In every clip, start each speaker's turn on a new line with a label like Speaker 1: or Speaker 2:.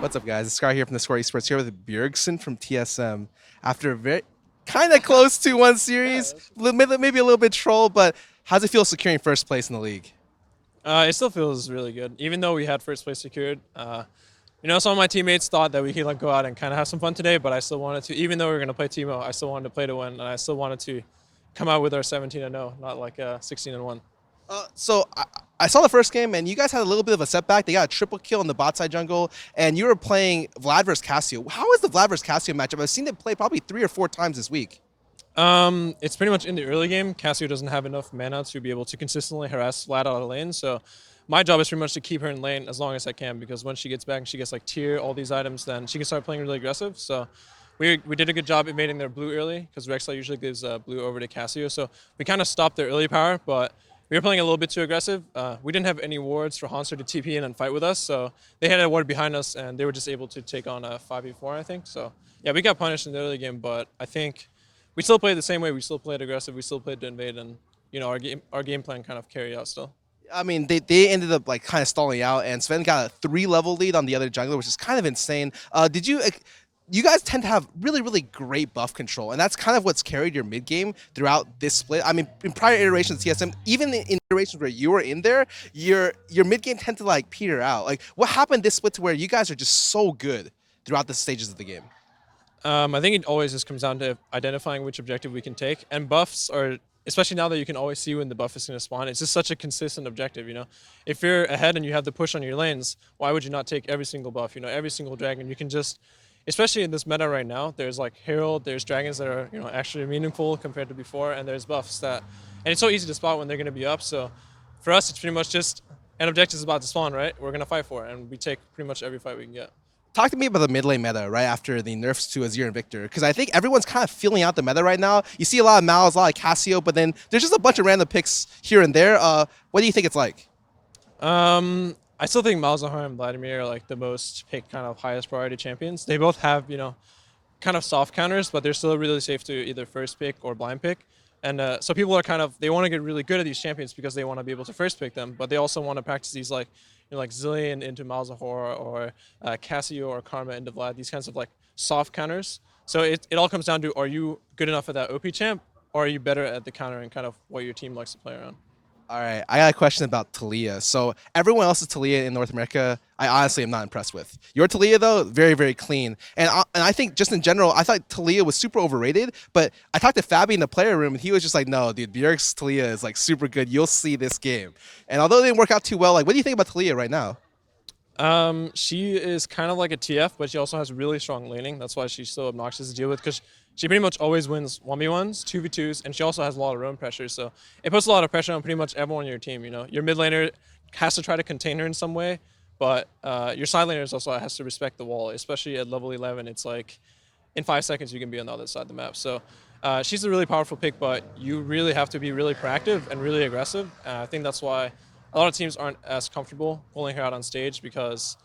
Speaker 1: What's up, guys? It's Scar here from theScore eSports here with Bjergsen from TSM. After a very kind of close 2-1 series, maybe a little bit troll, but how's it feel securing first place in the league?
Speaker 2: It still feels really good, even though we had first place secured. Some of my teammates thought that we could go out and kind of have some fun today, but I still wanted to. Even though we were going to play Teemo, I still wanted to play to win, and I still wanted to come out with our 17-0, not like 16-1.
Speaker 1: So I saw the first game, and you guys had a little bit of a setback. They got a triple kill in the bot side jungle, and you were playing Vlad versus Cassio. How is the Vlad versus Cassio matchup? I've seen it play probably 3 or 4 times this week.
Speaker 2: It's pretty much in the early game. Cassio doesn't have enough mana to be able to consistently harass Vlad out of lane, so my job is pretty much to keep her in lane as long as I can, because when she gets back and she gets like tier, all these items, then she can start playing really aggressive. So we did a good job invading their blue early, because Rexla usually gives blue over to Cassio. So we kind of stopped their early power, but we were playing a little bit too aggressive. We didn't have any wards for Hanser to TP in and fight with us, so they had a ward behind us, and they were just able to take on a 5v4, I think. So yeah, we got punished in the early game, but I think we still played the same way. We still played aggressive. We still played to invade, and our game plan kind of carried out still.
Speaker 1: I mean, they ended up like kind of stalling out, and Sven got a 3-level lead on the other jungler, which is kind of insane. You guys tend to have really great buff control, and that's kind of what's carried your mid game throughout this split. I mean, in prior iterations of TSM, even in iterations where you were in there, your mid game tend to like peter out. Like, what happened this split to where you guys are just so good throughout the stages of the game?
Speaker 2: I think it always just comes down to identifying which objective we can take, and buffs are, especially now that you can always see when the buff is going to spawn, it's just such a consistent objective, If you're ahead and you have the push on your lanes, why would you not take every single buff, every single dragon? You can just, especially in this meta right now, there's like Herald, there's dragons that are, actually meaningful compared to before, and there's buffs that, and it's so easy to spot when they're going to be up, so for us, it's pretty much just an objective is about to spawn, right? We're going to fight for it, and we take pretty much every fight we can get.
Speaker 1: Talk to me about the mid lane meta right after the nerfs to Azir and Victor, because I think everyone's kind of feeling out the meta right now. You see a lot of Mal's, a lot of Cassio, but then there's just a bunch of random picks here and there. What do you think it's like?
Speaker 2: I still think Malzahar and Vladimir are like the most picked kind of highest priority champions. They both have, kind of soft counters, but they're still really safe to either first pick or blind pick. And so people are they want to get really good at these champions because they want to be able to first pick them, but they also want to practice these like Zillion into Malzahar or Cassio or Karma into Vlad, these kinds of like soft counters. So it all comes down to, are you good enough at that OP champ, or are you better at the counter and kind of what your team likes to play around?
Speaker 1: All right, I got a question about Taliyah. So everyone else's Taliyah in North America, I honestly am not impressed with. Your Taliyah, though, very clean. And I think just in general, I thought Taliyah was super overrated, but I talked to Fabi in the player room, and he was just like, no, dude, Bjerg's Taliyah is like super good. You'll see this game. And although it didn't work out too well, like, what do you think about Taliyah right now?
Speaker 2: She is kind of like a TF, but she also has really strong laning. That's why she's so obnoxious to deal with, because she pretty much always wins 1v1s, 2v2s, and she also has a lot of roam pressure. So it puts a lot of pressure on pretty much everyone on your team. Your mid laner has to try to contain her in some way, but your side laners also has to respect the wall, especially at level 11. It's like in 5 seconds you can be on the other side of the map. So she's a really powerful pick, but you really have to be really proactive and really aggressive. I think that's why a lot of teams aren't as comfortable pulling her out on stage, because,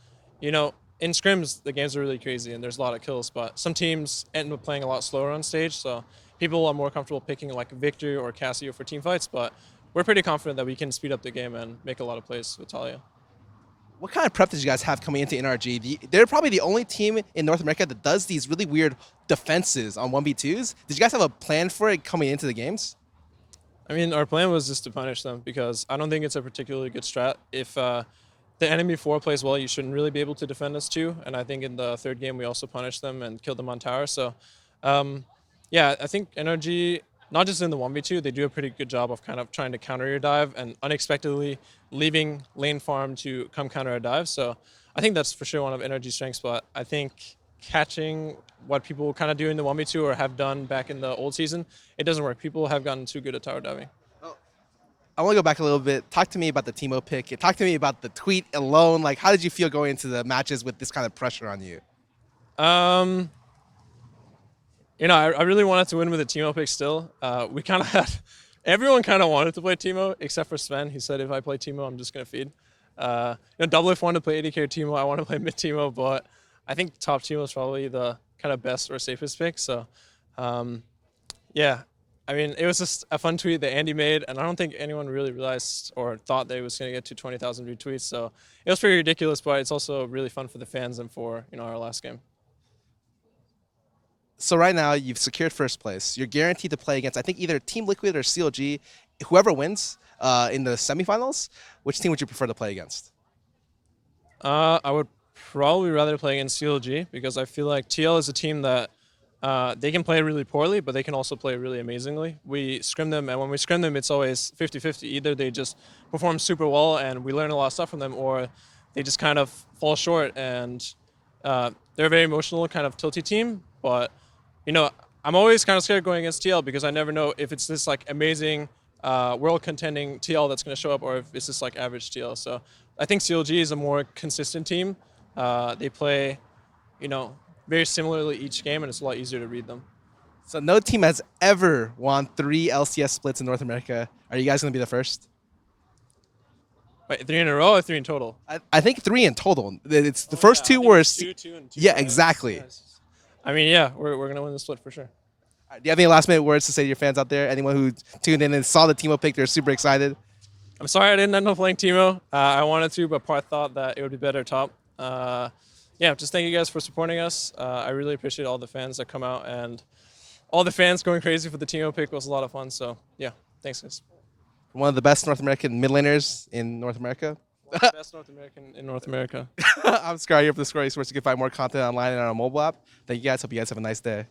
Speaker 2: in scrims, the games are really crazy and there's a lot of kills, but some teams end up playing a lot slower on stage, so people are more comfortable picking like Victor or Cassio for team fights, but we're pretty confident that we can speed up the game and make a lot of plays with Taliyah.
Speaker 1: What kind of prep did you guys have coming into NRG? They're probably the only team in North America that does these really weird defenses on 1v2s. Did you guys have a plan for it coming into the games?
Speaker 2: I mean, our plan was just to punish them, because I don't think it's a particularly good strat. If the enemy 4 plays well, you shouldn't really be able to defend us 2. And I think in the third game, we also punished them and killed them on tower. So, yeah, I think NRG, not just in the 1v2, they do a pretty good job of kind of trying to counter your dive and unexpectedly leaving lane farm to come counter a dive. So I think that's for sure one of NRG's strengths, but I think catching what people kind of do in the 1v2 or have done back in the old season, it doesn't work. People have gotten too good at tower diving.
Speaker 1: I want to go back a little bit. Talk to me about the Teemo pick. Talk to me about the tweet alone. Like, how did you feel going into the matches with this kind of pressure on you?
Speaker 2: I really wanted to win with a Teemo pick still. We kind of had, everyone kind of wanted to play Teemo except for Sven. He said, if I play Teemo, I'm just going to feed. Doublelift wanted to play AD carry Teemo. I want to play mid Teemo, but I think top Teemo is probably the kind of best or safest pick. So, yeah, I mean, it was just a fun tweet that Andy made, and I don't think anyone really realized or thought that it was going to get to 20,000 retweets. So it was pretty ridiculous, but it's also really fun for the fans and for our last game.
Speaker 1: So right now you've secured first place. You're guaranteed to play against I think either Team Liquid or CLG. Whoever wins in the semifinals, which team would you prefer to play against?
Speaker 2: I would probably rather play against CLG because I feel like TL is a team that they can play really poorly, but they can also play really amazingly. We scrim them, and when we scrim them, it's always 50-50. Either they just perform super well and we learn a lot of stuff from them, or they just kind of fall short. And they're a very emotional, kind of tilty team. But, I'm always kind of scared going against TL because I never know if it's this like amazing world contending TL that's going to show up or if it's just like average TL. So I think CLG is a more consistent team. They play, very similarly each game, and it's a lot easier to read them.
Speaker 1: So no team has ever won 3 LCS splits in North America. Are you guys going to be the first?
Speaker 2: Wait, 3 in a row or 3 in total?
Speaker 1: I think 3 in total. It's the first 2 worst.
Speaker 2: 2, 2, and 2.
Speaker 1: Yeah, exactly.
Speaker 2: Yes. I mean, yeah, we're going to win the split for sure.
Speaker 1: Do you have any last minute words to say to your fans out there? Anyone who tuned in and saw the Teemo pick, they're super excited.
Speaker 2: I'm sorry I didn't end up playing Teemo. I wanted to, but part thought that it would be better top. Yeah, just thank you guys for supporting us. I really appreciate all the fans that come out, and all the fans going crazy for the Teemo pick was a lot of fun. So, yeah, thanks, guys.
Speaker 1: One of the best North American mid laners in North America.
Speaker 2: One of the best North American in North America.
Speaker 1: I'm Scarra here for theScore eSports. You can find more content online and on our mobile app. Thank you guys. Hope you guys have a nice day.